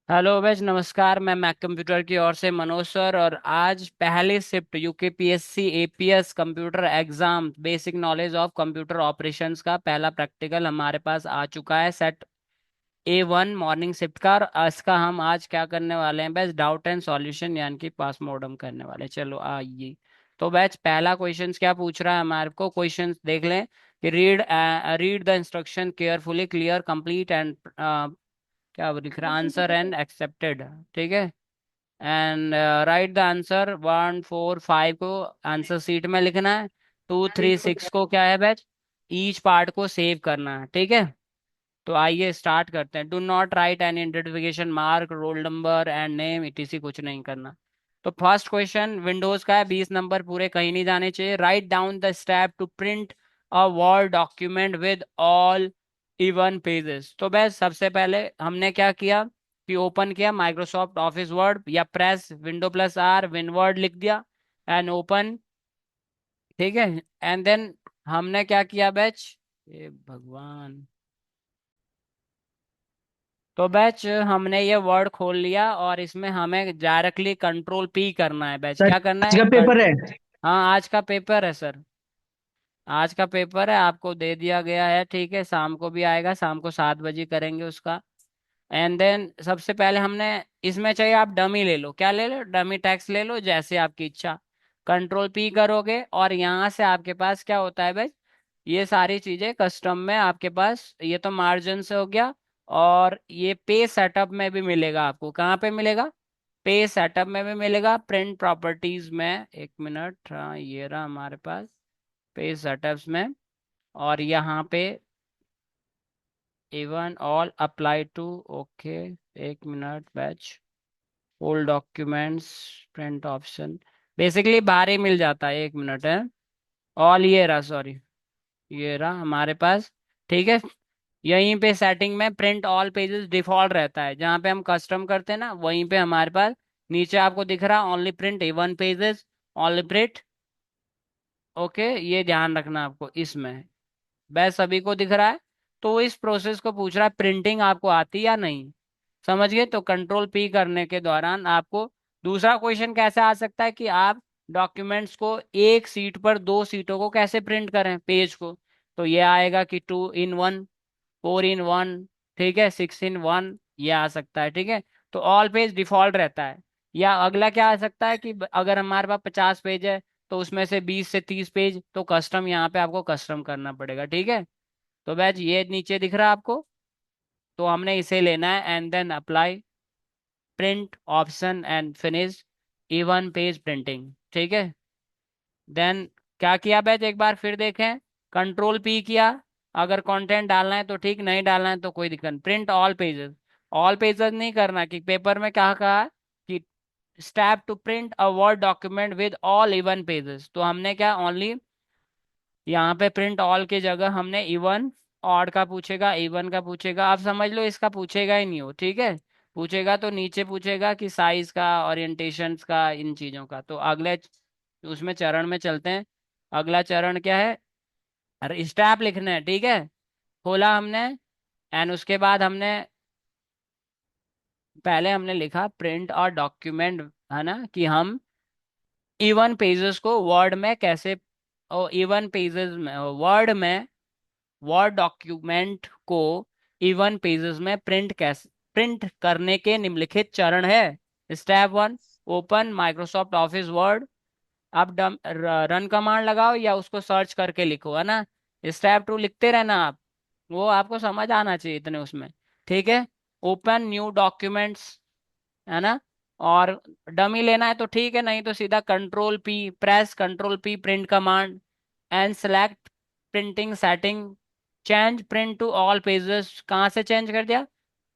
Hello beige, नमस्कार। मैं Mac computer की ओर से मनोज सर, और आज पहली shift UKPSC APS computer exam basic knowledge of computer operations का पहला प्रैक्टिकल हमारे पास आ चुका है, सेट A1 मॉर्निंग शिफ्ट का। और इसका हम आज क्या करने वाले हैं बेज? डाउट एंड सॉल्यूशन यानी कि पास मॉडम करने वाले हैं। चलो आइए। तो बेच पहला क्वेश्चन क्या पूछ रहा है हमारे को? क्वेश्चन देख लें कि read the instruction carefully, clear, complete and क्या लिख रहा है, आंसर एंड एक्सेप्टेड। ठीक है। एंड राइट द आंसर 1 4 5 को आंसर सीट में लिखना है। 2 3 6 को क्या है बैच? ईच पार्ट को सेव करना है। ठीक है। तो आइए स्टार्ट करते हैं। Do not right any identification mark, roll number and name etc. कुछ नहीं करना। तो फर्स्ट क्वेश्चन विंडोज का है, 20 नंबर पूरे कहीं नहीं जाने चाहिए। Write down the step to print a word document with all even pages. तो बस सबसे पहले हमने क्या किया कि ओपन किया माइक्रोसॉफ्ट ऑफिस वर्ड, या press window plus R winword लिख दिया एंड ओपन। ठीक है। एंड देन हमने क्या किया बैच? ये भगवान। तो बैच हमने ये वर्ड खोल लिया और इसमें हमें डायरेक्टली कंट्रोल पी करना है। बैच सर क्या करना आज है? का पेपर है। हाँ, आज का पेपर है सर। आज का पेपर है, आपको दे दिया गया है। ठीक है, शाम को भी आएगा, शाम को 7 बजे करेंगे उसका। एंड देन सबसे पहले हमने इसमें चाहिए, आप डमी ले लो। क्या ले लो? डमी टेक्स्ट ले लो, जैसे आपकी इच्छा। कंट्रोल पी करोगे और यहाँ से आपके पास क्या होता है भाई? ये सारी चीजें कस्टम में आपके पास, ये तो मार्जिन से हो गया। और ये पे सेटअप में भी मिलेगा आपको। कहाँ पे मिलेगा? पे सेटअप में भी मिलेगा, प्रिंट प्रॉपर्टीज में। एक मिनट, हाँ ये रहा हमारे पास पे सेटअप्स में। और यहाँ पे even all apply to. Okay, एक minute batch. Old documents, print option, basically बाहर ही मिल जाता है। एक मिनट है। ऑल ये रहा, सॉरी, ये रहा हमारे पास। ठीक है। यहीं पे सेटिंग में प्रिंट ऑल पेजेस डिफॉल्ट रहता है, जहाँ पे हम कस्टम करते हैं ना, वहीं पे हमारे पास नीचे आपको दिख रहा है only print A1 pages, only print. Okay, ये ध्यान रखना आपको इसमें। बस सभी को दिख रहा है। तो इस प्रोसेस को पूछ रहा है प्रिंटिंग आपको आती या नहीं। समझ गए? तो कंट्रोल पी करने के दौरान आपको दूसरा क्वेश्चन कैसे आ सकता है कि आप डॉक्यूमेंट्स को एक सीट पर दो सीटों को कैसे प्रिंट करें, पेज को। तो ये आएगा कि 2 in 1, 4 in 1, ठीक है, 6 in 1, ये आ सकता है। ठीक है। तो ऑल पेज डिफॉल्ट रहता है। या अगला क्या आ सकता है कि अगर हमारे पास 50 पेज है, तो उसमें से 20 से 30 पेज तो कस्टम, यहाँ पे आपको कस्टम करना पड़ेगा। ठीक है। तो बैच ये नीचे दिख रहा है आपको, तो हमने इसे लेना है and then apply print option and finish even page printing. ठीक है। देन क्या किया बैच? एक बार फिर देखें। कंट्रोल पी किया। अगर कंटेंट डालना है तो ठीक, नहीं डालना है तो कोई दिक्कत नहीं। Print all pages, all pages नहीं करना, कि पेपर में क्या कहा है कि step to print a word document with all even pages. तो हमने क्या ओनली यहाँ पे प्रिंट ऑल की जगह हमने इवन, ऑड का पूछेगा, इवन का पूछेगा। आप समझ लो इसका पूछेगा ही नहीं हो। ठीक है। पूछेगा तो नीचे पूछेगा कि साइज का, ओरिएंटेशंस का, इन चीजों का। तो अगले उसमें चरण में चलते हैं। अगला चरण क्या है? अरे स्टेप लिखने हैं। ठीक है। खोला हमने एंड उसके बाद हमने पहले हमने लिखा प्रिंट और डॉक्यूमेंट, है ना, कि हम इवन पेजेस को वर्ड में कैसे, और इवन पेजेस में वर्ड में, वर्ड डॉक्यूमेंट को इवन पेजेस में प्रिंट कैसे, प्रिंट करने के निम्नलिखित चरण है। Step 1, open Microsoft Office word. आप रन कमांड लगाओ या उसको सर्च करके लिखो, है ना। स्टेप 2 लिखते रहना आप, वो आपको समझ आना चाहिए इतने उसमें। ठीक है। ओपन न्यू डॉक्यूमेंट्स, है ना। और डमी लेना है तो ठीक है, नहीं तो सीधा control P, press control P print command and select printing setting, change print to all pages. कहाँ से चेंज कर दिया?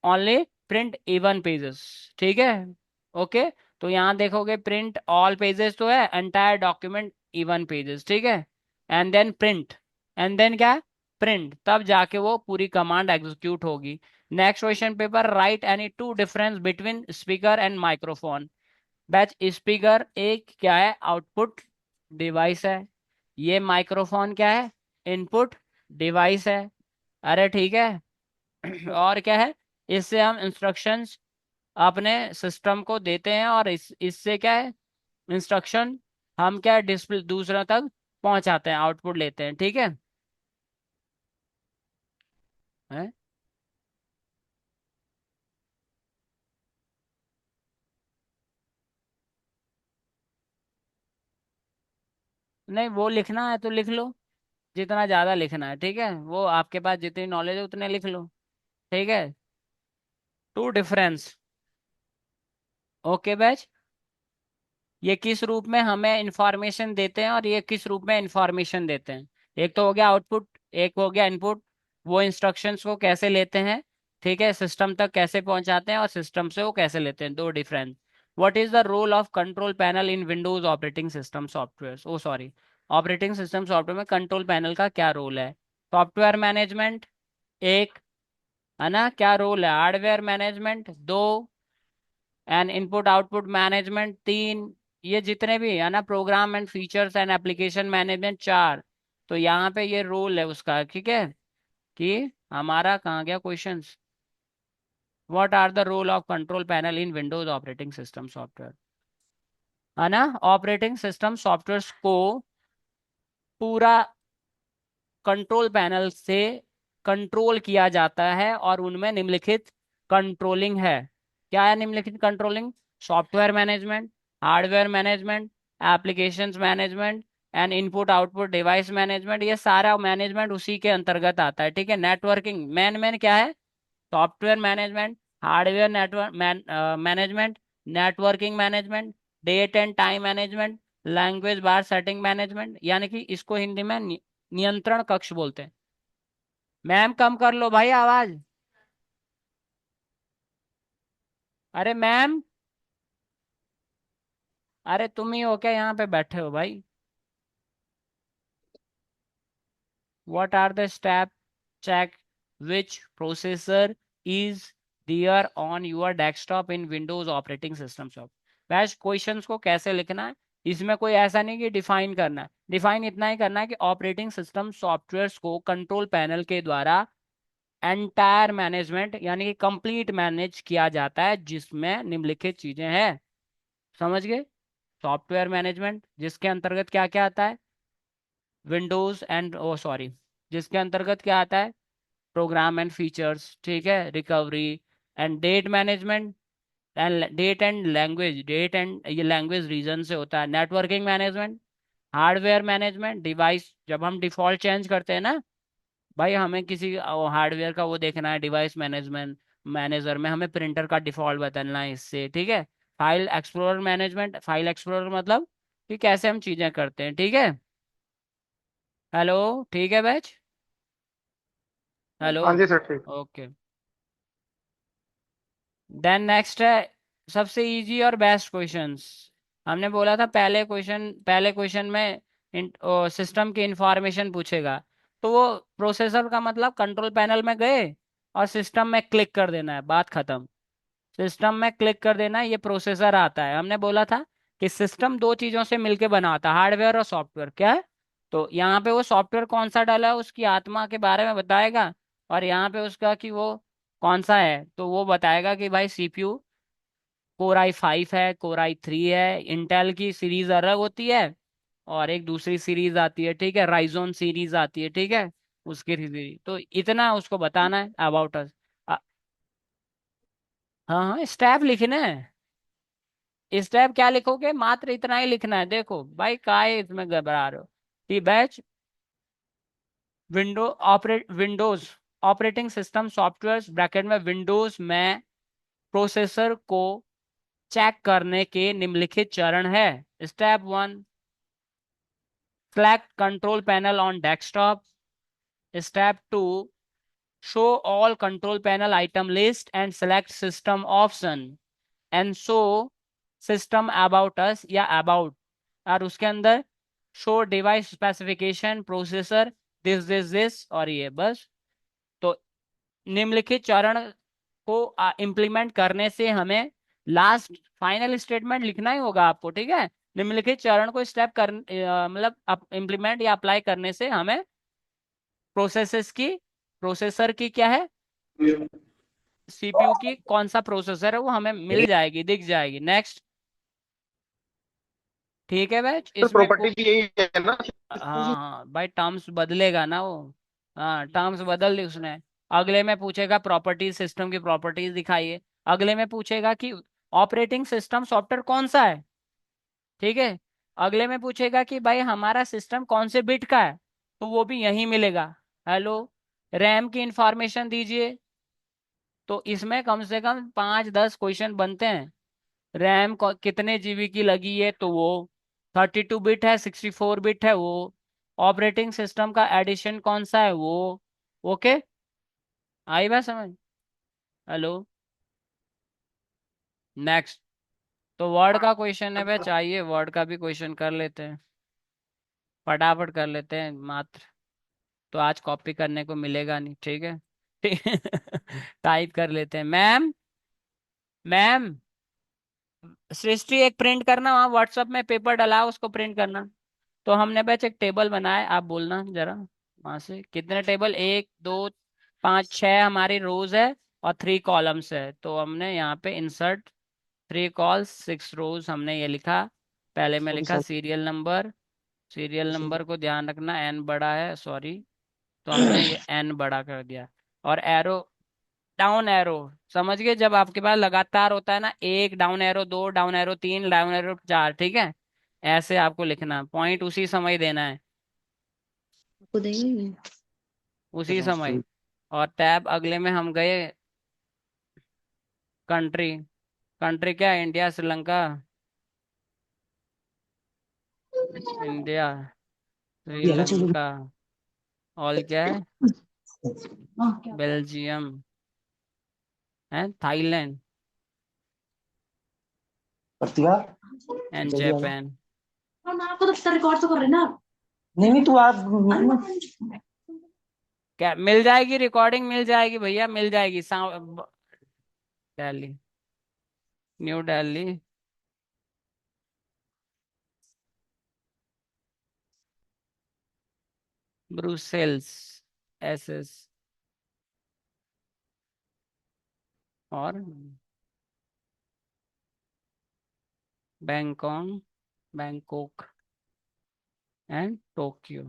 Only print even pages. ठीक है। ओके। तो यहाँ देखोगे प्रिंट ऑल पेजेस तो है, एंटायर डॉक्यूमेंट इवन पेजेस। ठीक है। And then print, and then क्या? प्रिंट, तब जाके वो पूरी कमांड एग्जीक्यूट होगी। Next question paper, right any two difference between speaker and microphone. Batch speaker एक क्या है? आउटपुट डिवाइस है। ये माइक्रोफोन क्या है? इनपुट डिवाइस है। अरे ठीक है। और क्या है? इससे हम इंस्ट्रक्शंस अपने सिस्टम को देते हैं और इससे क्या है, इंस्ट्रक्शन हम क्या है डिस्प्ले दूसरों तक पहुंचाते हैं, आउटपुट लेते हैं, ठीक है। हैं? नहीं, वो लिखना है तो लिख लो, जितना ज्यादा लिखना है, ठीक है, वो आपके पास जितनी नॉलेज है उतने लिख लो, ठीक है। To difference. ओके बैच, ये किस रूप में हमें इंफॉर्मेशन देते हैं और ये किस रूप में इंफॉर्मेशन देते हैं। एक तो हो गया आउटपुट, एक हो गया इनपुट। वो इंस्ट्रक्शंस को कैसे लेते हैं, ठीक है, सिस्टम तक कैसे पहुंचाते हैं और सिस्टम से वो कैसे लेते हैं, दो difference. What is the role of control panel in Windows operating system software, oh sorry, operating system software में कंट्रोल पैनल का क्या रोल है। सॉफ्टवेयर मैनेजमेंट एक, है ना, क्या रोल है, हार्डवेयर मैनेजमेंट दो, एंड इनपुट आउटपुट मैनेजमेंट तीन, ये जितने भी है ना, program and features and application management चार। तो यहाँ पे ये रोल है उसका, ठीक है। कि हमारा कहाँ गया questions, what are the role of control panel in Windows operating system software, है ना। ऑपरेटिंग सिस्टम सॉफ्टवेयर को पूरा कंट्रोल पैनल से कंट्रोल किया जाता है और उनमें निम्नलिखित कंट्रोलिंग है। क्या है निम्नलिखित controlling, software management, hardware management, applications management and input output device management, ये सारा मैनेजमेंट उसी के अंतर्गत आता है, ठीक है। नेटवर्किंग मैन मैन क्या है, software management, hardware network management, networking management, date and time management, language bar setting management, यानी कि इसको हिंदी में नियंत्रण कक्ष बोलते हैं। मैम कम कर लो भाई आवाज। अरे मैम, अरे तुम ही हो क्या यहाँ पे बैठे हो भाई। What are the step check which processor is there on your desktop in Windows operating system soft. वैसे क्वेश्चंस को कैसे लिखना है, इसमें कोई ऐसा नहीं कि डिफाइन करना है, डिफाइन इतना ही करना है कि ऑपरेटिंग सिस्टम सॉफ्टवेयर को कंट्रोल पैनल के द्वारा एंटायर मैनेजमेंट यानी कि कंप्लीट मैनेज किया जाता है, जिसमें निम्नलिखित चीजें हैं। समझ गए, सॉफ्टवेयर मैनेजमेंट जिसके अंतर्गत क्या क्या आता है, विंडोज एंड ओ सॉरी, जिसके अंतर्गत क्या आता है, प्रोग्राम एंड फीचर्स, ठीक है, recovery and date management and date and language, date and ये लैंग्वेज रीजन से होता है, networking management, hardware management, device जब हम डिफॉल्ट चेंज करते हैं ना भाई, हमें किसी हार्डवेयर का वो देखना है, डिवाइस मैनेजमेंट मैनेजर में हमें प्रिंटर का डिफॉल्ट बदलना है इससे, ठीक है। File explorer management, file explorer मतलब कि कैसे हम चीजें करते हैं, ठीक है। हेलो, ठीक है बैच, हेलो, हाँ जी सर ठीक। ओके। देन नेक्स्ट है सबसे इजी और बेस्ट क्वेश्चंस। हमने बोला था पहले क्वेश्चन में सिस्टम की इंफॉर्मेशन पूछेगा, तो वो प्रोसेसर का मतलब कंट्रोल पैनल में गए और सिस्टम में क्लिक कर देना है, बात खत्म। सिस्टम में क्लिक कर देना है, ये प्रोसेसर आता है। हमने बोला था कि सिस्टम दो चीजों से मिलकर बना होता है, हार्डवेयर और सॉफ्टवेयर, क्या है। तो यहाँ पे वो सॉफ्टवेयर कौन सा डाला है उसकी आत्मा के बारे में बताएगा, और यहाँ पे उसका कि वो कौन सा है, तो वो बताएगा कि भाई सीपीयू कोर i5 है, कोर i3 है, इंटेल की सीरीज अलग होती है और एक दूसरी सीरीज आती है, ठीक है, राइजोन सीरीज आती है, ठीक है, उसकी सीरीज। तो इतना उसको बताना है अबाउट अस। हाँ हाँ, स्टेप लिखना है। स्टेप क्या लिखोगे, मात्र इतना ही लिखना है, देखो भाई काय इसमें घबरा रहे हो। कि batch Windows operating system software bracket में विंडोज में प्रोसेसर को चेक करने के निम्नलिखित चरण है। Step one, select control panel on desktop. Step 2, show all control panel item list and select system option and show system about us या about, और उसके अंदर show device specification processor this और ये बस। तो निम्नलिखित चरण को इम्प्लीमेंट करने से हमें लास्ट फाइनल स्टेटमेंट लिखना ही होगा आपको, ठीक है। निम्नलिखित चरण को स्टेप कर मतलब इम्प्लीमेंट या अप्लाई करने से हमें प्रोसेसेस की प्रोसेसर की क्या है, सीपीयू की कौन सा प्रोसेसर है वो हमें मिल जाएगी, दिख जाएगी। नेक्स्ट। ठीक है बैच, सर इसमें प्रॉपर्टी भी यही है ना सिस्टम हाँ की? हाँ भाई, टर्म्स बदलेगा ना वो। हाँ, टर्म्स बदल दी उसने। अगले में पूछेगा प्रॉपर्टीज, सिस्टम की प्रॉपर्टीज दिखाइए। अगले में पूछेगा कि ऑपरेटिंग सिस्टम सॉफ्टवेयर कौन सा है। ठीक है। अगले में पूछेगा कि भाई हमारा सिस्टम कौन से बिट का है, तो वो भी यहीं मिलेगा। हेलो। रैम की इंफॉर्मेशन दीजिए। तो इसमें कम से कम 5-10 क्वेश्चन बनते हैं। रैम कितने जीबी की लगी है, तो वो 32 बिट है, 64 बिट है वो। ऑपरेटिंग सिस्टम का एडिशन कौन सा है वो। ओके। आई बात समझ। हेलो। नेक्स्ट। तो वर्ड का क्वेश्चन है भाई, चाहिए वर्ड का भी क्वेश्चन कर लेते हैं, फटाफट कर लेते हैं मात्र। तो आज कॉपी करने को मिलेगा नहीं, ठीक है। टाइप कर लेते हैं। मैम, मैम, सृष्टि एक प्रिंट करना, वहाँ व्हाट्सएप में पेपर डला उसको प्रिंट करना। तो हमने बस एक टेबल बनाया, आप बोलना जरा वहां से कितने टेबल, 1 2 5 6 हमारी रोज है और 3 कॉलम्स है। तो हमने यहाँ पे इंसर्ट 3 कॉल्स 6 रोज हमने ये लिखा। पहले में सॉरी लिखा sir. Serial number. Serial sorry. Number को ध्यान रखना, एन बड़ा है, सॉरी। तो हमने ये एन बड़ा कर दिया। और एरो, डाउन एरो, समझ गए, जब आपके पास लगातार होता है ना, एक डाउन एरो, दो डाउन एरो, तीन डाउन एरो, चार, ठीक है। ऐसे आपको लिखना, पॉइंट उसी समय देना है, आपको देंगे। उसी समय। और टैब अगले में हम गए। कंट्री। कंट्री क्या, इंडिया, श्रीलंका। इंडिया, ये ना चलो। श्रीलंका। और क्या है, हाँ क्या बेल्जियम, है थाईलैंड प्रतिभा, एंड जल्दी आ जाओ। जापान। हाँ, ना आपको तो रिकॉर्ड तो कर रहे ना। नहीं नहीं, तू आप। क्या मिल जाएगी, रिकॉर्डिंग मिल जाएगी भैया, मिल जाएगी। दिल्ली, न्यू दिल्ली, ब्रुसेल्स, एसएस, और Bangkok, Bangkok and Tokyo.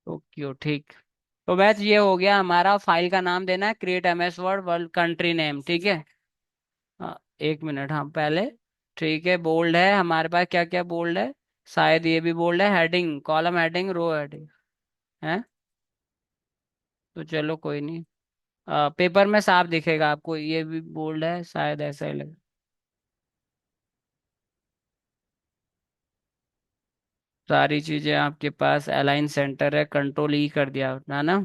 Tokyo, ठीक। तो बस ये हो गया हमारा, फाइल का नाम देना है create MS word world country name, ठीक है। हाँ, 1 मिनट, हाँ पहले। ठीक है, बोल्ड है हमारे पास, क्या क्या बोल्ड है, शायद ये भी बोल्ड है। हेडिंग, कॉलम हेडिंग, रो हेडिंग है। तो चलो कोई नहीं, पेपर में साफ दिखेगा आपको, ये भी बोल्ड है शायद, ऐसा ही लगे। सारी चीजें आपके पास अलाइन सेंटर है, कंट्रोल ई कर दिया ना ना।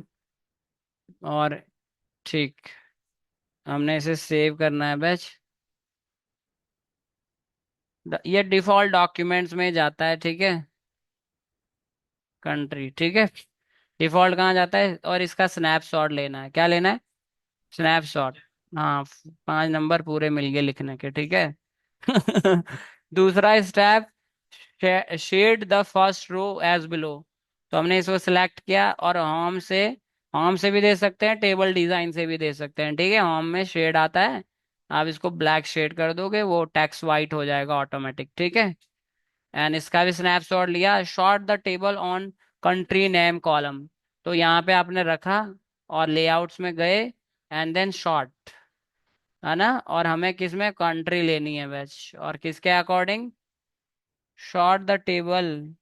और ठीक, हमने इसे सेव करना है बैच। ये डिफॉल्ट डॉक्यूमेंट्स में जाता है, ठीक है। कंट्री, ठीक है। डिफॉल्ट कहाँ जाता है, और इसका स्नैपशॉट लेना है, क्या लेना है, स्नैपशॉट। हाँ, 5 नंबर पूरे मिल गए लिखने के, ठीक है। दूसरा step, shade the first row as below. तो हमने इसको सिलेक्ट किया, और होम से भी दे सकते हैं, टेबल डिजाइन से भी दे सकते हैं, ठीक है। होम में शेड आता है, आप इसको ब्लैक शेड कर दोगे, वो टेक्स्ट वाइट हो जाएगा ऑटोमेटिक, ठीक है। एंड इसका भी स्नैपशॉट लिया, short the table on country name column. तो यहाँ पे आपने रखा, और लेआउट्स में गए, एंड देन शॉर्ट, है ना। और हमें किस में कंट्री लेनी है बैच, और किसके according, short the table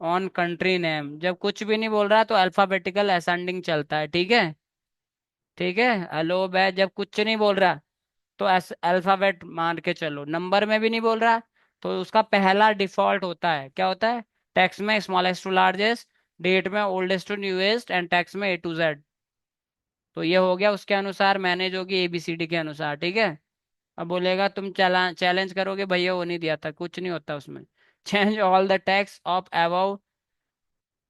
on country name. जब कुछ भी नहीं बोल रहा तो अल्फाबेटिकल असेंडिंग चलता है, ठीक है। ठीक है, हेलो बैच, जब कुछ नहीं बोल रहा तो अल्फाबेट मान के चलो। नंबर में भी नहीं बोल रहा, तो उसका पहला डिफॉल्ट होता है, क्या होता है, टेक्स्ट में स्मॉलेस्ट टू लार्जेस्ट, डेट में oldest to newest, and text में A to Z। तो ये हो गया, उसके अनुसार मैनेज होगी ABCD के अनुसार, ठीक है। अब बोलेगा तुम चला चैलेंज करोगे भैया, वो नहीं दिया था, कुछ नहीं होता उसमें। Change all the text of above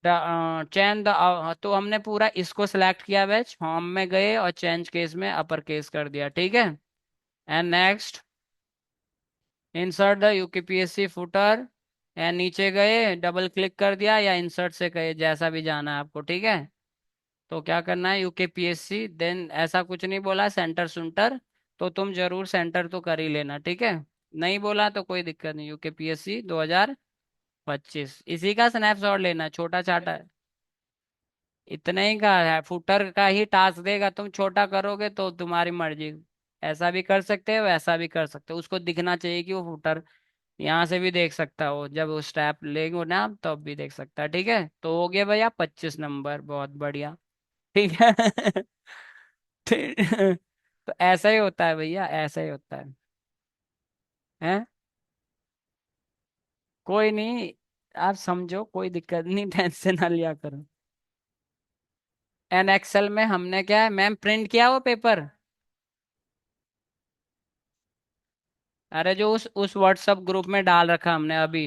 change the. तो हमने पूरा इसको सिलेक्ट किया बैच, होम में गए और चेंज केस में अपर केस कर दिया, ठीक है। And next, insert the UPSC footer या नीचे गए डबल क्लिक कर दिया या इंसर्ट से गए, जैसा भी जाना है आपको, ठीक है। तो क्या करना है, यूकेपीएससी, देन ऐसा कुछ नहीं बोला सेंटर सुंटर, तो तुम जरूर सेंटर तो कर ही लेना, ठीक है। नहीं बोला तो कोई दिक्कत नहीं, यूकेपीएससी 2025 इसी का स्नैपशॉट लेना, छोटा चाटा है। इतने ही का है, फुटर का ही टास्क देगा, तुम छोटा करोगे तो तुम्हारी मर्जी। ऐसा भी कर सकते हो, वैसा भी कर सकते हो, उसको दिखना चाहिए कि वो फुटर यहाँ से भी देख सकता हो, जब वो स्टेप लेंगे ना तब भी देख सकता है, ठीक है। तो हो गया भैया 25 नंबर, बहुत बढ़िया। ठीक है। तो ऐसा ही होता है भैया, ऐसा ही होता है। कोई नहीं, आप समझो, कोई दिक्कत नहीं, टेंशन ना लिया करो। एन एक्सेल में हमने क्या है मैम, प्रिंट किया वो पेपर। अरे जो उस व्हाट्सएप ग्रुप में डाल रखा हमने अभी।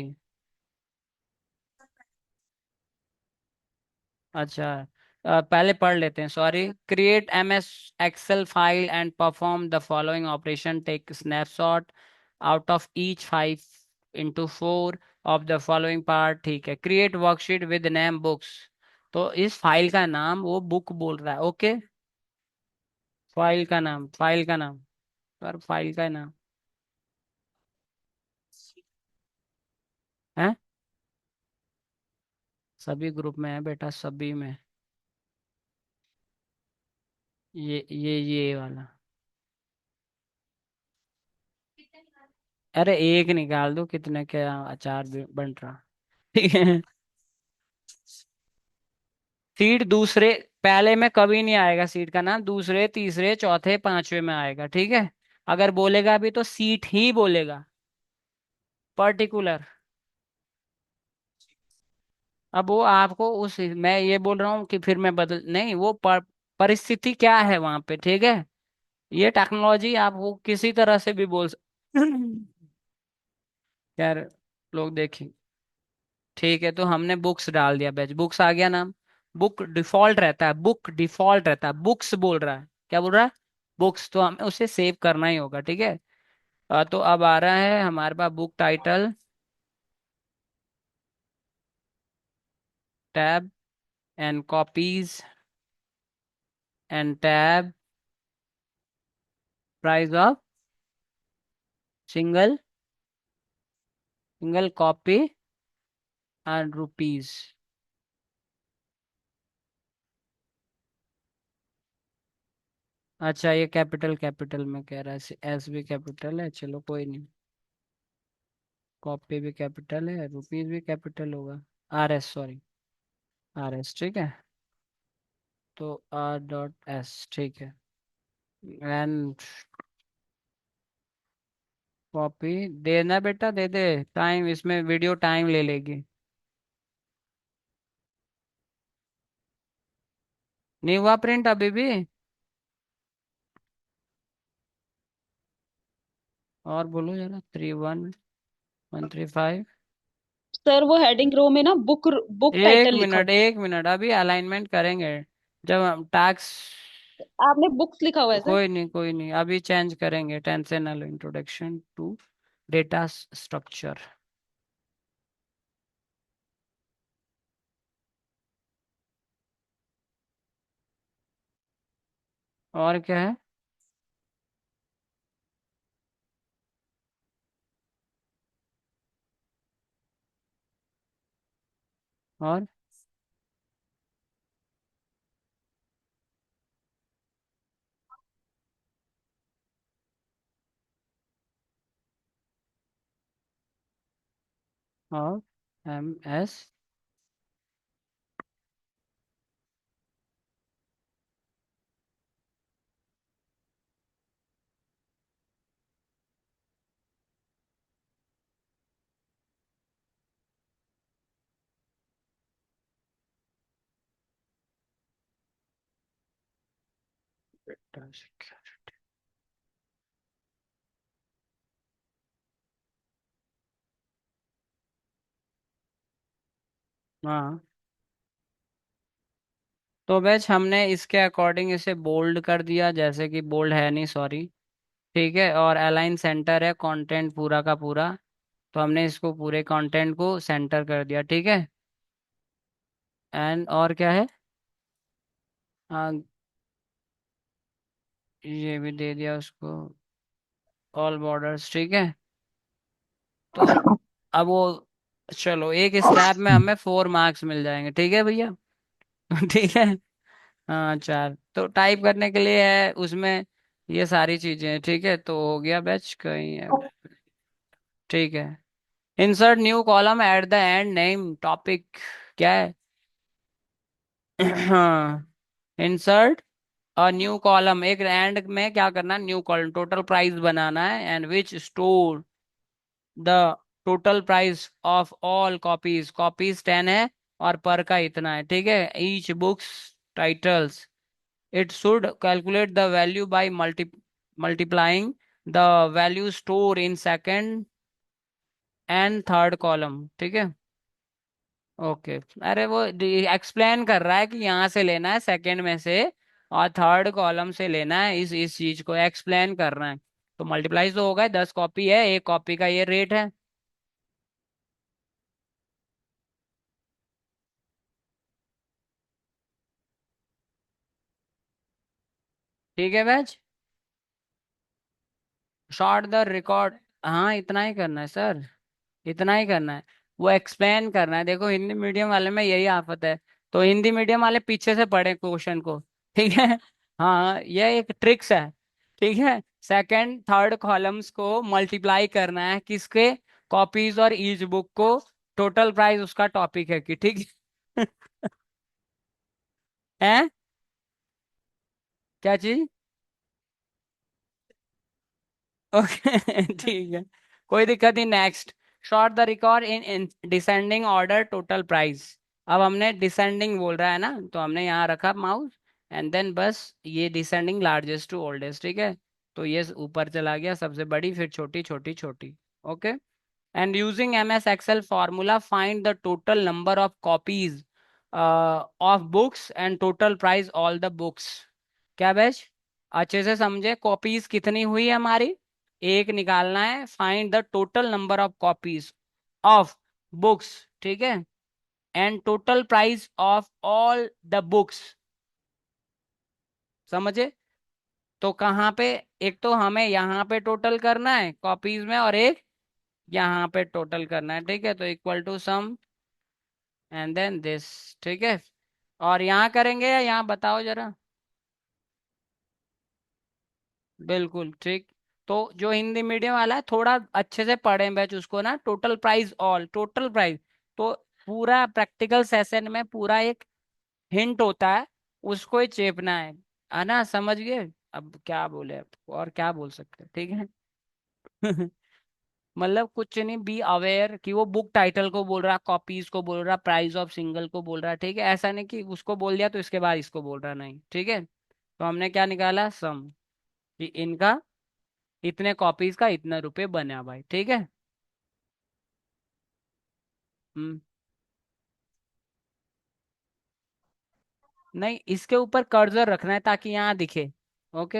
अच्छा, पहले पढ़ लेते हैं, sorry. Create M S Excel file and perform the following operation, take snapshot out of each 5 into 4 of the following part, ठीक है। Create worksheet with name books, तो इस फाइल का नाम वो बुक बोल रहा है, ओके। फाइल का नाम, फाइल का नाम, पर फाइल का नाम है, सभी ग्रुप में है बेटा, सभी में। ये वाला। अरे एक निकाल दो, कितने के अचार बन रहा। ठीक है। सीट दूसरे, पहले में कभी नहीं आएगा सीट का नाम, दूसरे तीसरे चौथे पांचवे में आएगा, ठीक है। अगर बोलेगा भी तो सीट ही बोलेगा, पर्टिकुलर। अब वो आपको उस, मैं ये बोल रहा हूँ कि फिर मैं बदल नहीं, वो परिस्थिति क्या है वहां पे, ठीक है। ये टेक्नोलॉजी आप वो किसी तरह से भी बोल यार, लोग देखें। ठीक है, तो हमने बुक्स डाल दिया, बैच बुक्स आ गया नाम। बुक डिफॉल्ट रहता है, बुक डिफॉल्ट रहता है, बुक्स बोल रहा है, क्या बोल रहा है, बुक्स, तो हमें उसे सेव करना ही होगा, ठीक है। तो अब आ रहा है हमारे पास book title, tab and copies and tab, price of single, single copy and rupees. अच्छा, ये कैपिटल कैपिटल में कह रहा है, एस भी कैपिटल है, चलो कोई नहीं। कॉपी भी कैपिटल है, रुपीज भी कैपिटल होगा, R S, sorry, R S, ठीक है। तो आर डॉट एस, ठीक है। एंड कॉपी देना बेटा, दे दे, टाइम इसमें वीडियो टाइम ले लेगी। नहीं हुआ प्रिंट अभी भी, और बोलो जरा, 31135। सर वो हेडिंग रो में ना बुक बुक एक टाइटल लिखा मिनट, हुआ एक मिनट, अभी अलाइनमेंट करेंगे जब हम टैक्स। है। आपने बुक्स लिखा हुआ है सर। कोई नहीं, कोई नहीं, अभी चेंज करेंगे, टेंशन ना लो, इंट्रोडक्शन टू डेटा स्ट्रक्चर। और क्या है, और और एम एस, हाँ। तो बैच हमने इसके अकॉर्डिंग इसे बोल्ड कर दिया, जैसे कि बोल्ड है नहीं, सॉरी, ठीक है। और अलाइन सेंटर है, कंटेंट पूरा का पूरा, तो हमने इसको पूरे कंटेंट को सेंटर कर दिया, ठीक है। एंड और क्या है, हाँ, ये भी दे दिया उसको, ऑल बॉर्डर्स, ठीक है। तो अब वो, चलो एक स्नैप में हमें 4 मार्क्स मिल जाएंगे, ठीक है भैया। ठीक है। हाँ 4 तो टाइप करने के लिए है उसमें, ये सारी चीजें हैं, ठीक है। तो हो गया बैच कहीं है, ठीक है। Insert new column at the end name topic, क्या है। हाँ, इंसर्ट और न्यू कॉलम, एक एंड में क्या करना है, न्यू कॉलम टोटल प्राइस बनाना है, and which store the total price of all copies, copies 10 है और पर का इतना है, ठीक है। Each books titles, it should calculate the value by multiplying the value store in second and third column, ठीक है। ओके, अरे वो एक्सप्लेन कर रहा है कि यहाँ से लेना है सेकंड में से, और थर्ड कॉलम से लेना है, इस चीज को एक्सप्लेन कर रहा है। तो मल्टीप्लाई तो होगा, 10 कॉपी है, एक कॉपी का ये रेट है। ठीक है बैच, शॉर्ट द रिकॉर्ड, हाँ इतना ही करना है सर, इतना ही करना है। वो एक्सप्लेन करना है, देखो हिंदी मीडियम वाले में यही आफत है, तो हिंदी मीडियम वाले पीछे से पढ़े क्वेश्चन को, ठीक है। हाँ ये एक ट्रिक्स है, ठीक है। सेकंड थर्ड कॉलम्स को मल्टीप्लाई करना है किसके, कॉपीज और ईच बुक को, टोटल प्राइस उसका टॉपिक है कि, ठीक है। क्या चीज, ओके। ठीक है, कोई दिक्कत नहीं। Next, short the record in descending order total price. अब हमने डिसेंडिंग बोल रहा है ना, तो हमने यहाँ रखा माउस, एंड देन बस ये डिसेंडिंग लार्जेस्ट टू ओल्डेस्ट, ठीक है। तो ये ऊपर चला गया सबसे बड़ी, फिर छोटी छोटी छोटी, okay. And using MS Excel formula, find the total number of copies of books and total price all the books। क्या बैच, अच्छे से समझे, कॉपीज कितनी हुई है हमारी, एक निकालना है, find the total number of copies of books, ठीक है, and total price of all the books, समझे। तो कहाँ पे, एक तो हमें यहाँ पे टोटल करना है कॉपीज में, और एक यहाँ पे टोटल करना है, ठीक है। तो equal to sum and then this, ठीक है। और यहाँ करेंगे या यहाँ, बताओ जरा। बिल्कुल ठीक। तो जो हिंदी मीडियम वाला है थोड़ा अच्छे से पढ़े बैच उसको ना, total price all, total price, तो पूरा प्रैक्टिकल सेशन में पूरा एक हिंट होता है, उसको ही चेपना है ना, समझ गए। अब क्या बोले, अब और क्या बोल सकते हैं, ठीक है। मतलब कुछ नहीं, बी अवेयर कि वो बुक टाइटल को बोल रहा, कॉपीज को बोल रहा, प्राइस ऑफ सिंगल को बोल रहा, ठीक है। ऐसा नहीं कि उसको बोल दिया तो इसके बाद इसको बोल रहा, नहीं, ठीक है। तो हमने क्या निकाला, सम, कि इनका इतने कॉपीज का इतने रुपए बना भाई, ठीक है। हम्म, नहीं इसके ऊपर कर्सर रखना है ताकि यहाँ दिखे, ओके।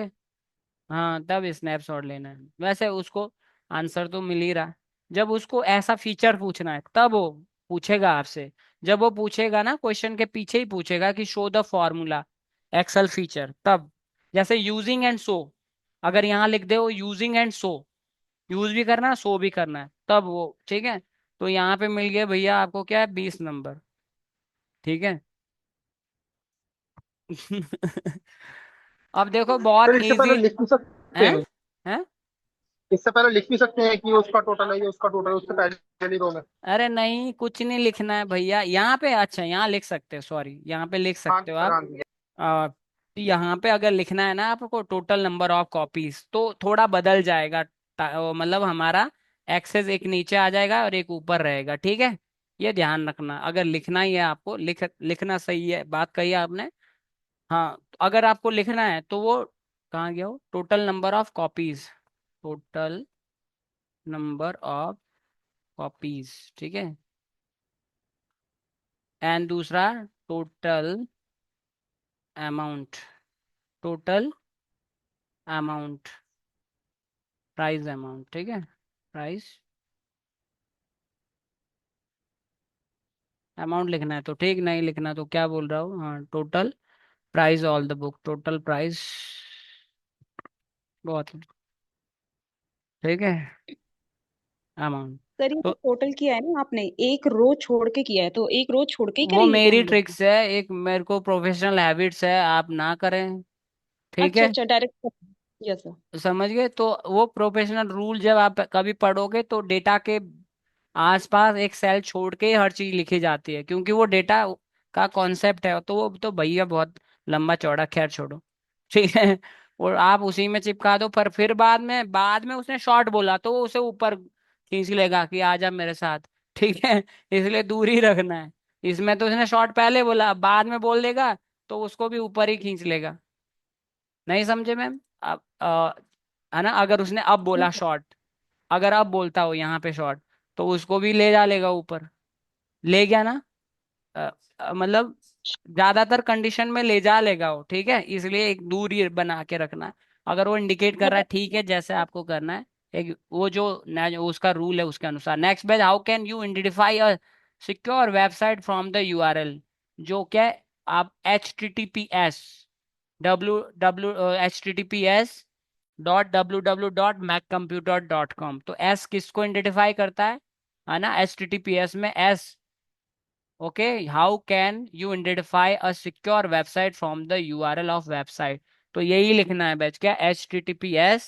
हाँ तब स्नैपशॉट लेना है, वैसे उसको आंसर तो मिल ही रहा। जब उसको ऐसा फीचर पूछना है तब वो पूछेगा आपसे, जब वो पूछेगा ना क्वेश्चन के पीछे ही पूछेगा कि show the formula Excel feature, तब। जैसे यूजिंग एंड सो, अगर यहाँ लिख दे वो यूजिंग एंड सो, यूज भी करना है सो भी करना है, तब वो, ठीक है। तो यहाँ पे मिल गया भैया आपको, क्या है, 20 नंबर, ठीक है। अब देखो बहुत फिर इससे इजी पहले लिख भी सकते है, हैं, हैं। इससे पहले लिख भी सकते हैं कि उसका टोटल है, ये उसका टोटल है, उससे पहले रो में। अरे नहीं कुछ नहीं लिखना है भैया यहाँ पे, अच्छा यहाँ लिख सकते हो, सॉरी यहाँ पे लिख हाँ सकते हो सर, आप। हाँ जी। आ, यहाँ पे अगर लिखना है ना आपको टोटल नंबर ऑफ कॉपीज, तो थोड़ा बदल जाएगा, मतलब हमारा एक्सेस एक नीचे आ जाएगा और एक ऊपर रहेगा, ठीक है। ये ध्यान रखना, अगर लिखना ही है आपको, लिखना सही है, बात कही आपने। हाँ तो अगर आपको लिखना है तो वो कहाँ गया, हो total number of copies, total number of copies, ठीक है। एंड दूसरा total amount, total amount, price amount, ठीक है, प्राइस अमाउंट लिखना है तो ठीक, नहीं लिखना तो क्या बोल रहा हूँ, हाँ total price all the book, total price बहुत है, ठीक है, अमाउंट। सर ये जो तो टोटल किया है ना आपने, एक रो छोड़ के किया है, तो एक रो छोड़ के ही वो करेंगे क्या मेरी हम लोग? ट्रिक्स है, एक मेरे को प्रोफेशनल हैबिट्स है, आप ना करें, ठीक अच्छा है। अच्छा, डायरेक्ट। Yes sir. समझ गए, तो वो प्रोफेशनल रूल जब आप कभी पढ़ोगे तो डेटा के आसपास एक सेल छोड़ के ही हर चीज लिखी जाती है, क्योंकि वो डेटा का कॉन्सेप्ट है, तो वो तो भैया बहुत लंबा चौड़ा, खैर छोड़ो, ठीक है। और आप उसी में चिपका दो, पर फिर बाद में उसने शॉर्ट बोला तो वो उसे ऊपर खींच लेगा कि आ जा मेरे साथ, ठीक है। इसलिए दूर ही रखना है। इसमें तो उसने शॉर्ट पहले बोला, बाद में बोल देगा तो उसको भी ऊपर ही खींच लेगा। नहीं समझे मैम? अब है ना, अगर उसने अब बोला शॉर्ट, अगर अब बोलता हो यहाँ पे शॉर्ट, तो उसको भी ले जा लेगा ऊपर, ले गया ना, मतलब ज्यादातर कंडीशन में ले जा लेगा वो, ठीक है, इसलिए एक दूरी बना के रखना है। अगर वो इंडिकेट कर रहा है, ठीक है, जैसे आपको करना है, एक वो जो उसका रूल है उसके अनुसार। Next page, how can you identify a secure website from the URL, जो क्या है, आप HTTPS https://www.maccomputer.com, तो एस किसको आइडेंटिफाई करता है ना, HTTPS में S, okay. How can you identify a secure website from the URL of website, तो यही लिखना है बैच, क्या, HTTPS,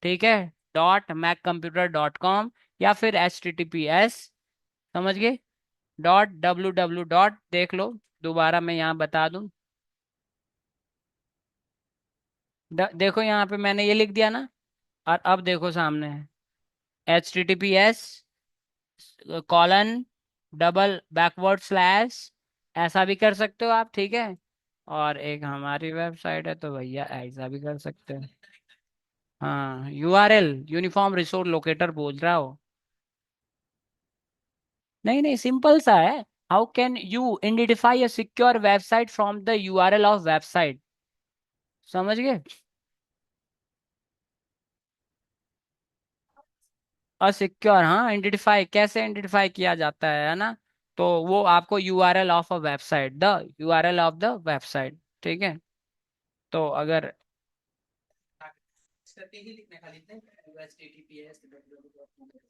ठीक है, .maccomputer.com, या फिर HTTPS, समझ गए, .www. देख लो, दोबारा मैं यहाँ बता दूं, देखो यहाँ पे मैंने ये लिख दिया ना, और अब देखो सामने है HTTPS:// ऐसा भी कर सकते हो आप, ठीक है। और एक हमारी वेबसाइट है तो भैया ऐसा भी कर सकते हो, हाँ, URL यूनिफॉर्म रिसोर्स लोकेटर बोल रहा हो, नहीं नहीं, सिंपल सा है। How can you identify a secure website from the URL of website, समझ गए। असिक्योर, हाँ, आइडेंटिफाई कैसे आइडेंटिफाई किया जाता है ना, तो वो आपको URL of a website, the URL of the website, ठीक है। तो अगर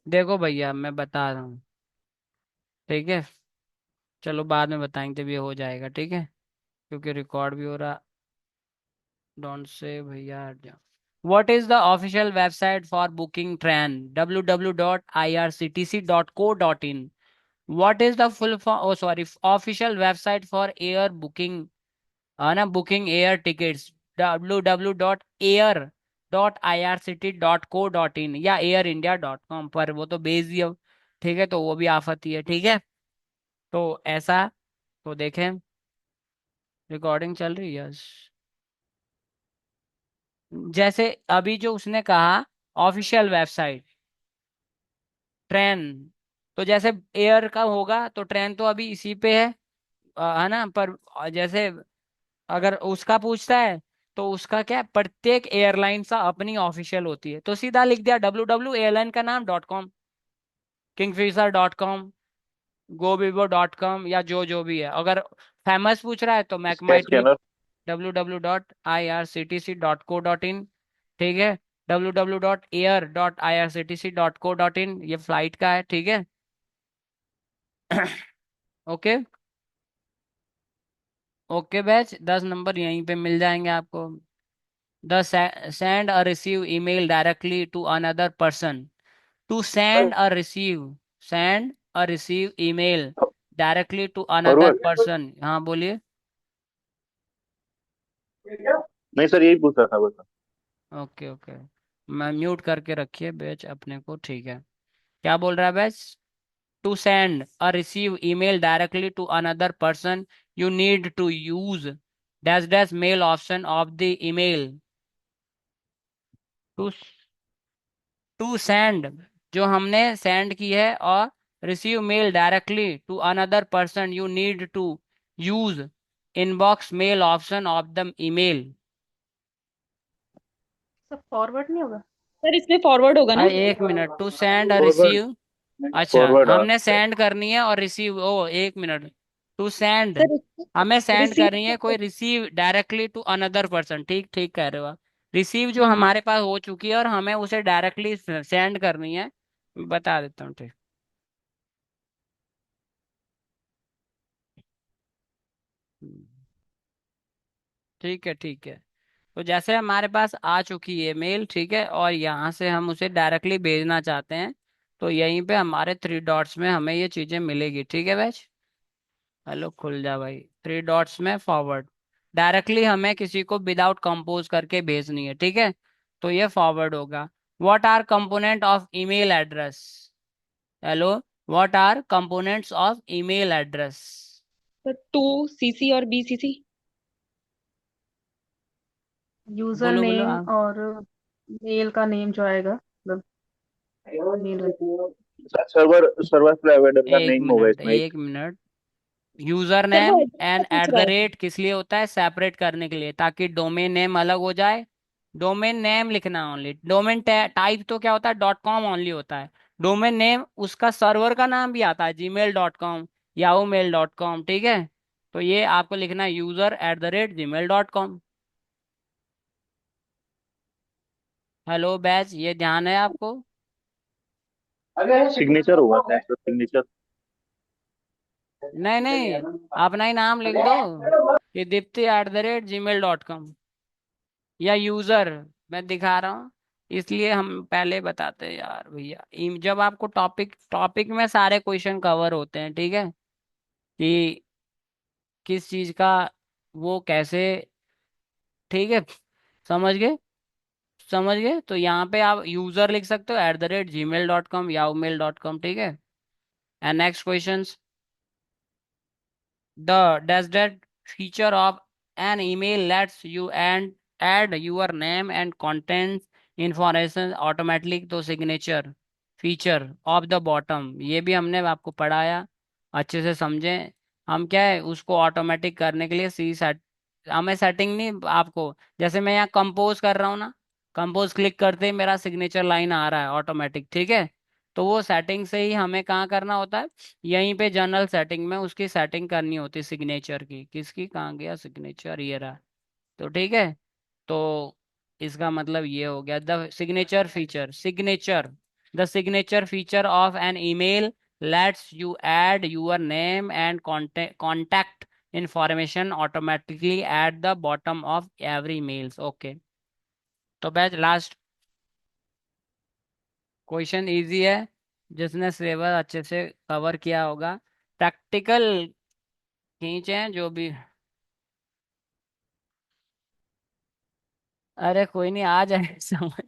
देखो भैया मैं बता रहा हूँ, ठीक है, चलो बाद में बताएंगे जब ये हो जाएगा, ठीक है, क्योंकि रिकॉर्ड भी हो रहा, डोंट से भैया हट जाओ। What is the official website for booking train? www.irctc.co.in. What is the full form, oh sorry, official website for air booking, है ना, बुकिंग एयर टिकट्स, www.air.irct.co.in या airindia.com, पर वो तो भेज दिया, ठीक है, तो वो भी आफत ही है, ठीक है। तो ऐसा, तो देखें, रिकॉर्डिंग चल रही है, यस, जैसे अभी जो उसने कहा ऑफिशियल वेबसाइट, ट्रेन, तो जैसे एयर का होगा तो ट्रेन तो अभी इसी पे है ना, पर जैसे अगर उसका पूछता है तो उसका क्या है, प्रत्येक एयरलाइन का अपनी ऑफिशियल होती है, तो सीधा लिख दिया WW एयरलाइन का नाम .com, kingfisher.com, gobibo.com, या जो जो भी है। अगर फेमस पूछ रहा है तो मैक माई स्काई ट्रिप, स्कैनर। www.irctc.co.in, ठीक है, www.air.irctc.co.in, ये फ्लाइट का है, ठीक है। ओके, ओके बैच, 10 नंबर यहीं पे मिल जाएंगे आपको। The send or receive email directly to another person, to send or receive email directly to another forward. person, हाँ बोलिए। नहीं सर, यही पूछ रहा था बस। ओके ओके, मैं म्यूट करके रखिए बैच अपने को, ठीक है। क्या बोल रहा है batch, to send or receive email directly to another person, you need to use dash dash mail option of the email, to to send, जो हमने सेंड की है, और receive mail directly to another person, you need to use inbox mail option of the email. सब forward नहीं होगा। Sir इसमें forward होगा ना? अरे एक मिनट, टू सेंड और फॉरवर्ड। रिसीव, अच्छा, फॉरवर्ड और हमने सेंड करनी है और रिसीव, ओ एक मिनट, टू सेंड, सर हमें सेंड करनी है, रिसीव। कोई receive directly to another person, ठीक ठीक कह रहे हो आप। रिसीव जो हम्म। हमारे पास हो चुकी है और हमें उसे डायरेक्टली सेंड करनी है, बता देता हूँ, ठीक। हम्म, ठीक है ठीक है। तो जैसे हमारे पास आ चुकी है मेल, ठीक है, और यहाँ से हम उसे डायरेक्टली भेजना चाहते हैं, तो यहीं पे हमारे थ्री डॉट्स में हमें ये चीजें मिलेगी, ठीक है बैच। हेलो, खुल जा भाई, थ्री डॉट्स में फॉरवर्ड, डायरेक्टली हमें किसी को विदाउट कंपोज करके भेजनी है, ठीक है, तो ये फॉरवर्ड होगा। What are component of email address? Hello, what are components of email address? Sir to CC और बीसीसी। यूजर बोलो बोलो नेम आप। और मेल का नेम जो आएगा, मतलब मेल। सर्वर सर्वर प्रोवाइडर का एक नेम होगा मिनट इसमें एक। एक मिनट, यूजर सर वो नेम एड्रेस का एंड पूछ एट द रहा है सर। रेट किस लिए होता है? सेपरेट करने के लिए, ताकि डोमेन नेम अलग हो जाए। डोमेन नेम लिखना ओनली, डोमेन टाइप तो क्या होता है, डॉट कॉम ओनली होता है। डोमेन नेम उसका सर्वर का नाम भी आता है, gmail.com, yahoo mail.com, ठीक है। तो ये आपको लिखना है user@gmail.com। हेलो बैच, ये ध्यान है आपको? सिग्नेचर होगा शायद, तो सिग्नेचर। नहीं नहीं, अपना ही नाम लिख दो कि dipti@gmail.com, या यूजर, मैं दिखा रहा हूँ, इसलिए हम पहले बताते हैं यार भैया। जब आपको टॉपिक टॉपिक में सारे क्वेश्चन कवर होते हैं, ठीक है, कि किस चीज का, वो कैसे, ठीक है, समझ गए? समझ गए, तो यहाँ पे आप यूजर लिख सकते हो @gmail.com, yahoo mail.com, ठीक है। And next question, the does that feature of an email lets you and add your name and content information automatically to signature feature of the bottom, ये भी हमने आपको पढ़ाया, अच्छे से समझें। हम क्या है, उसको ऑटोमेटिक करने के लिए सी सेट, हमें सेटिंग नहीं आपको, जैसे मैं यहाँ कंपोज कर रहा हूँ ना, कंपोज क्लिक करते ही मेरा सिग्नेचर लाइन आ रहा है ऑटोमेटिक, ठीक है। तो वो सेटिंग से ही हमें कहाँ करना होता है, यहीं पे जनरल सेटिंग में उसकी सेटिंग करनी होती है सिग्नेचर की, किसकी, कहाँ गया सिग्नेचर, ये रहा। तो ठीक है, तो इसका मतलब ये हो गया, the signature feature, signature, the signature feature of an email lets you add your name and contact information automatically at the bottom of every mails, okay. तो बैच लास्ट क्वेश्चन इजी है, जिसने सिलेबस अच्छे से cover किया होगा, practical खींचे हैं जो भी। अरे कोई नहीं, आ जाए समझ।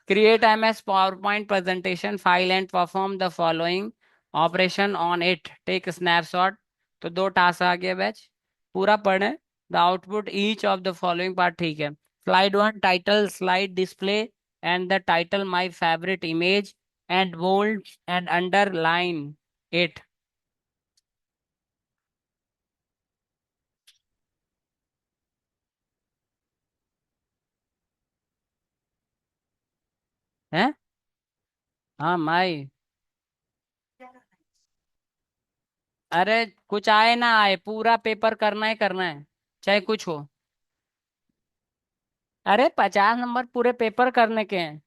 Create MS PowerPoint presentation file and perform the following operation on it. Take a snapshot. तो दो टास्क आ गया बैच, पूरा पढ़ें। The output each of the following part, ठीक है। Slide one, title slide display and the title my favourite image and bold and underline it. है, हाँ माई, अरे कुछ आए ना आए, पूरा पेपर करना ही करना है, चाहे कुछ हो। अरे 50 नंबर पूरे पेपर करने के हैं।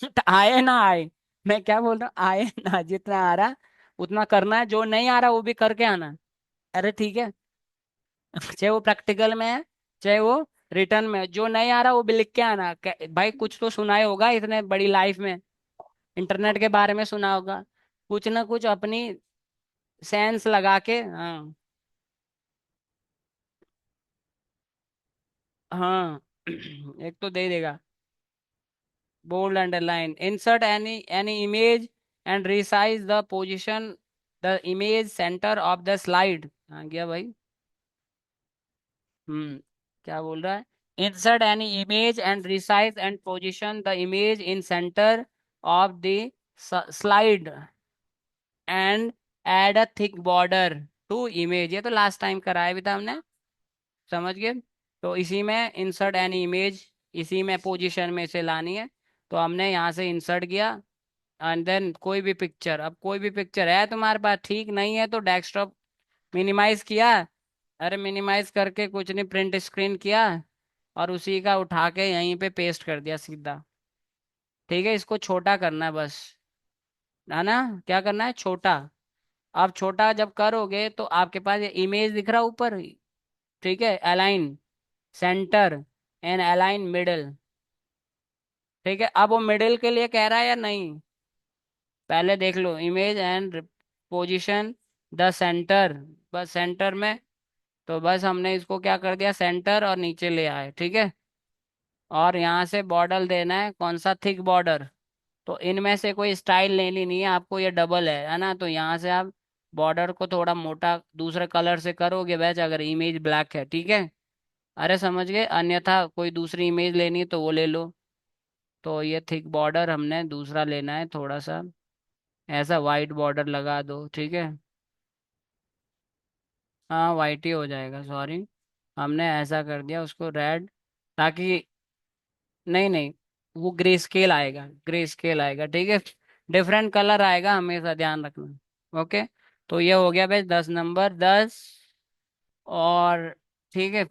तो आए ना आए, मैं क्या बोल रहा हूँ, आए ना, जितना आ रहा उतना करना है, जो नहीं आ रहा वो भी करके आना है। अरे ठीक है, चाहे वो प्रैक्टिकल में है, चाहे वो रिटर्न में है, जो नहीं आ रहा वो भी लिख के आना। भाई कुछ तो सुना ही होगा इतने बड़ी लाइफ में, इंटरनेट के बारे में सुना होगा, कुछ ना कुछ अपनी सेंस लगा के, हाँ। हाँ एक तो दे देगा, bold underline, insert any image and resize the position the image center of the slide, हाँ गया भाई। क्या बोल रहा है, insert any image and resize and position the image in center of the slide and add a thick border to image, ये तो last time कराया भी था हमने, समझ गए। तो इसी में इंसर्ट एनी इमेज, इसी में पोजीशन में इसे लानी है। तो हमने यहाँ से इंसर्ट किया एंड देन कोई भी पिक्चर, अब कोई भी पिक्चर है तुम्हारे पास, ठीक नहीं है तो डेस्कटॉप मिनिमाइज किया, अरे मिनिमाइज करके कुछ नहीं, प्रिंट स्क्रीन किया और उसी का उठा के यहीं पे पेस्ट कर दिया सीधा। ठीक है, इसको छोटा करना है बस, है ना? क्या करना है? छोटा। अब छोटा जब करोगे तो आपके पास ये इमेज दिख रहा है ऊपर, ठीक है, align centre and align middle. ठीक है, अब वो मिडिल के लिए कह रहा है या नहीं? पहले देख लो, image and position the centre, बस सेंटर में। तो बस हमने इसको क्या कर दिया, सेंटर और नीचे ले आए। ठीक है, और यहाँ से बॉर्डर देना है, कौन सा? Thick border. तो इनमें से कोई स्टाइल लेनी नहीं है आपको, ये डबल है ना? तो यहाँ से आप बॉर्डर को थोड़ा मोटा दूसरे कलर से करोगे बैच, अगर इमेज ब्लैक है। ठीक है, अरे समझ गए? अन्यथा कोई दूसरी इमेज लेनी है तो वो ले लो। तो ये थिक बॉर्डर हमने दूसरा लेना है, थोड़ा सा ऐसा वाइट बॉर्डर लगा दो। ठीक है, हाँ वाइट ही हो जाएगा, सॉरी, हमने ऐसा कर दिया उसको रेड, ताकि नहीं नहीं, वो ग्रे स्केल आएगा, ग्रे स्केल आएगा। ठीक है, डिफरेंट कलर आएगा, हमेशा ध्यान रखना। ओके, तो ये हो गया भाई 10 नंबर, 10। और ठीक है,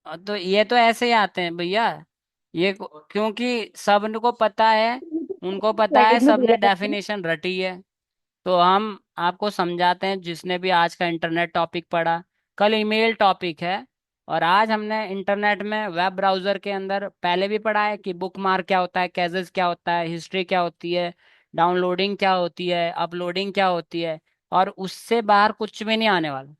तो ये तो ऐसे ही आते हैं भैया, क्योंकि सबको पता है, उनको पता है, स्लाइड में सबने बोला था ना। डेफिनेशन रटी है। तो हम आपको समझाते हैं, जिसने भी आज का इंटरनेट टॉपिक पढ़ा, कल ईमेल टॉपिक है, और आज हमने इंटरनेट में वेब ब्राउजर के अंदर पहले भी पढ़ा है कि बुक मार्क क्या होता है, कैजेस क्या होता है, हिस्ट्री क्या होती है, डाउनलोडिंग क्या होती है, अपलोडिंग क्या होती है, और उससे बाहर कुछ भी नहीं आने वाला।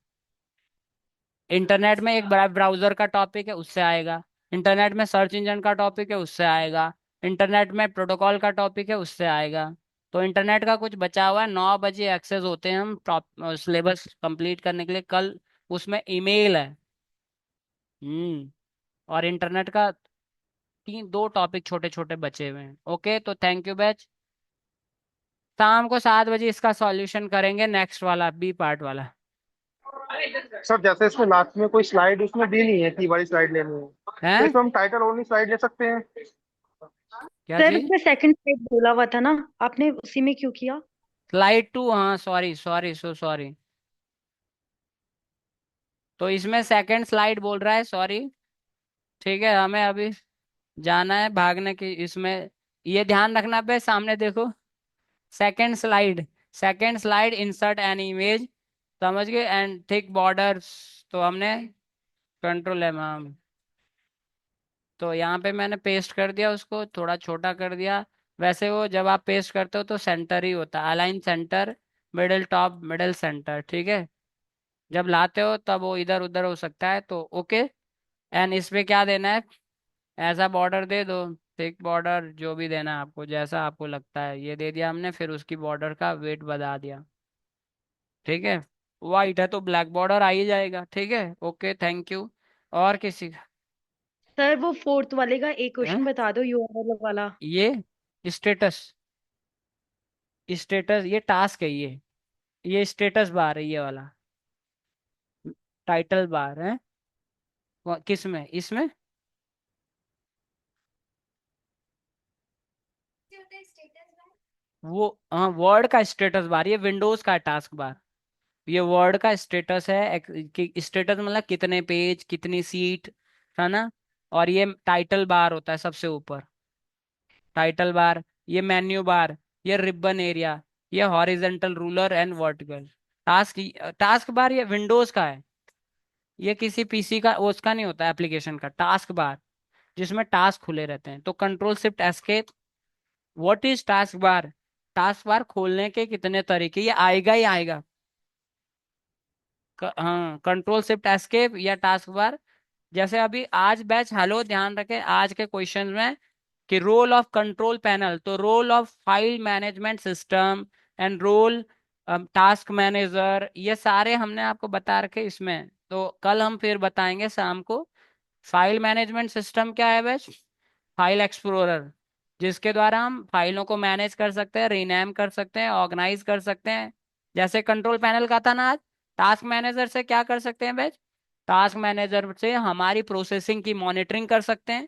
इंटरनेट में एक ब्राउजर का टॉपिक है, उससे आएगा। इंटरनेट में सर्च इंजन का टॉपिक है, उससे आएगा। इंटरनेट में प्रोटोकॉल का टॉपिक है, उससे आएगा। तो इंटरनेट का कुछ बचा हुआ है, 9 बजे एक्सेस होते हैं हम सिलेबस कंप्लीट करने के लिए, कल उसमें ईमेल है। और इंटरनेट का दो टॉपिक छोटे छोटे बचे हुए हैं। ओके, तो थैंक यू बैच। शाम को 7 बजे इसका सॉल्यूशन करेंगे, नेक्स्ट वाला, बी पार्ट वाला। सर जैसे इसमें लास्ट में कोई स्लाइड उसमें दी नहीं है कि बड़ी स्लाइड लेनी है, तो हैं? इसमें हम टाइटल ओनली स्लाइड ले सकते हैं? क्या सर चीज? उसमें सेकंड स्लाइड बोला हुआ था ना, आपने उसी में क्यों किया? स्लाइड 2, हाँ सॉरी सॉरी सो सॉरी। तो इसमें सेकंड स्लाइड बोल रहा है, सॉरी। ठीक है, हमें अभी जाना है, भागने की इसमें, ये ध्यान रखना पे, सामने देखो, second slide, second slide insert an image, समझ गए, एंड थिक बॉर्डर्स। तो हमने कंट्रोल है मैम, तो यहाँ पे मैंने पेस्ट कर दिया, उसको थोड़ा छोटा कर दिया। वैसे वो जब आप पेस्ट करते हो तो सेंटर ही होता है, align centre, middle top, middle centre. ठीक है, जब लाते हो तब वो इधर उधर हो सकता है, तो ओके। एंड इस पे क्या देना है? ऐसा बॉर्डर दे दो, थिक बॉर्डर, जो भी देना है आपको, जैसा आपको लगता है, ये दे दिया हमने, फिर उसकी बॉर्डर का वेट बढ़ा दिया। ठीक है, वाइट है तो ब्लैक बॉर्डर आ ही जाएगा। ठीक है, ओके, थैंक यू। और किसी का? सर वो फोर्थ वाले का एक हैं? क्वेश्चन बता दो, यूआरएल वाला। ये स्टेटस, स्टेटस ये टास्क है, ये स्टेटस बार है, ये वाला टाइटल बार है। किस में? इसमें? वो हाँ, वर्ड का स्टेटस बार, ये विंडोज का टास्क बार। ये वर्ड का स्टेटस है, कि स्टेटस मतलब कितने पेज, कितनी सीट, है ना? और ये टाइटल बार होता है सबसे ऊपर, टाइटल बार, ये मेन्यू बार, ये रिबन एरिया, ये horizontal ruler and vertical. Task, task bar ये विंडोज का है, ये किसी पीसी का वो उसका नहीं होता, एप्लीकेशन का टास्क बार, जिसमें टास्क खुले रहते हैं। तो control shift escape, what is task bar? Task bar खोलने के कितने तरीके, ये आएगा ही आएगा। हाँ, कंट्रोल शिफ्ट एस्केप या टास्क बार। जैसे अभी आज बैच, हेलो ध्यान रखें आज के क्वेश्चन में, कि रोल ऑफ कंट्रोल पैनल, तो role of file management system and role task manager, ये सारे हमने आपको बता रखे इसमें। तो कल हम फिर बताएंगे शाम को। फाइल मैनेजमेंट सिस्टम क्या है बैच? फाइल एक्सप्लोरर, जिसके द्वारा हम फाइलों को मैनेज कर सकते हैं, रीनेम कर सकते हैं, ऑर्गेनाइज कर सकते हैं। जैसे कंट्रोल पैनल का था ना आज, टास्क मैनेजर से क्या कर सकते हैं बैच? टास्क मैनेजर से हमारी प्रोसेसिंग की मॉनिटरिंग कर सकते हैं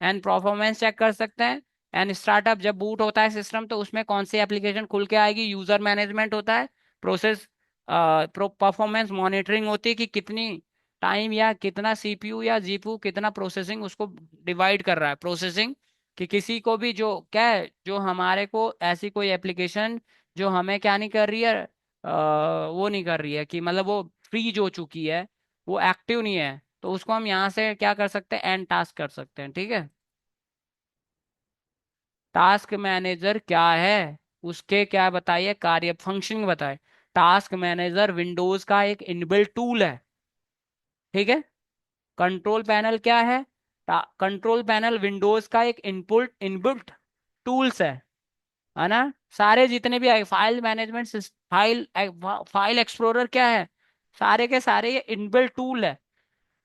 एंड परफॉर्मेंस चेक कर सकते हैं। एंड स्टार्टअप जब बूट होता है सिस्टम तो उसमें कौन सी एप्लीकेशन खुल के आएगी, यूजर मैनेजमेंट होता है, प्रोसेस परफॉर्मेंस मॉनिटरिंग होती है कि कितनी टाइम या कितना सीपीयू या जीपीयू कितना प्रोसेसिंग उसको डिवाइड कर रहा है प्रोसेसिंग, कि किसी को भी जो क्या है, जो हमारे को ऐसी कोई एप्लीकेशन जो हमें क्या नहीं कर रही है, वो नहीं कर रही है कि मतलब वो फ्रीज हो चुकी है, वो एक्टिव नहीं है, तो उसको हम यहाँ से क्या कर सकते हैं, एंड टास्क कर सकते हैं। ठीक है। टास्क मैनेजर क्या है, उसके क्या बताइए कार्य फंक्शन बताए। टास्क मैनेजर विंडोज का एक इनबिल्ट टूल है। ठीक है। कंट्रोल पैनल क्या है, कंट्रोल पैनल विंडोज का एक इनपुट इनबिल्ट टूल्स है ना। सारे जितने भी file management file file explorer क्या है, सारे के सारे ये इनबिल्ट टूल है।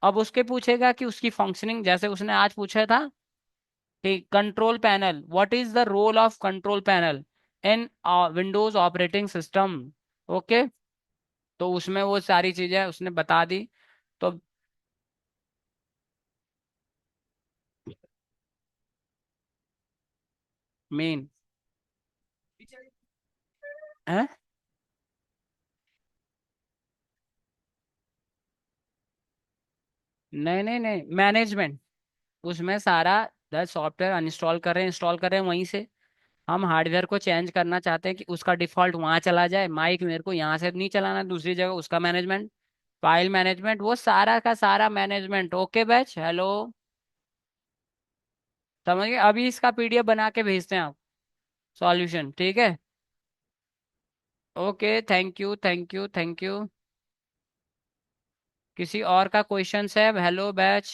अब उसके पूछेगा कि उसकी फंक्शनिंग, जैसे उसने आज पूछा था कि control panel, what is the role of control panel in Windows operating system. Okay, तो उसमें वो सारी चीजें उसने बता दी। तो मेन है, नहीं नहीं नहीं, मैनेजमेंट। उसमें सारा 10 सॉफ्टवेयर अनइंस्टॉल कर रहे हैं, इंस्टॉल कर रहे हैं वहीं से। हम हार्डवेयर को चेंज करना चाहते हैं कि उसका डिफॉल्ट वहां चला जाए, माइक मेरे को यहाँ से नहीं चलाना दूसरी जगह, उसका मैनेजमेंट, फाइल मैनेजमेंट, वो सारा का सारा मैनेजमेंट। ओके बैच, हेलो, समझ गए। अभी इसका पीडीएफ बना के भेजते हैं आप, सॉल्यूशन। ठीक है। Okay, thank you thank you thank you. किसी और का क्वेश्चन है, हेलो बैच।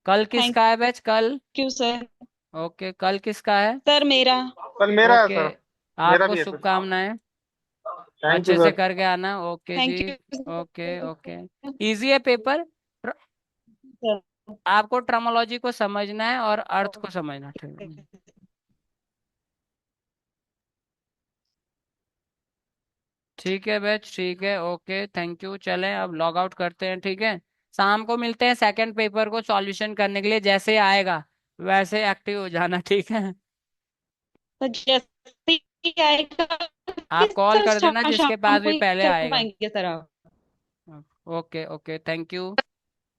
कल थैंक किसका है बैच, कल? You sir. ओके, कल किसका है? सर मेरा। कल मेरा है ओके, सर। मेरा आपको भी है सर। शुभकामनाएं, थैंक यू अच्छे से सर। करके आना। ओके जी। Thank you okay sir. Okay. Easy है पेपर। आपको ट्रमोलॉजी को समझना है और अर्थ को समझना, ठीक है। ठीक है बैच, ठीक है, ओके थैंक यू। चलें अब लॉग आउट करते हैं, ठीक है। शाम को मिलते हैं सेकंड पेपर को सॉल्यूशन करने के लिए, जैसे ही आएगा वैसे एक्टिव हो जाना, ठीक है। तो जैसे ही आएगा कि आप कॉल सर कर देना जिसके शाम पास को भी ही पहले कर आएगा। पाएंगे सर आप? Okay okay thank you.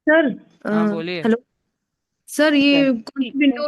Sir हाँ बोलिए। हेलो सर, ये सर कौन सी विंडो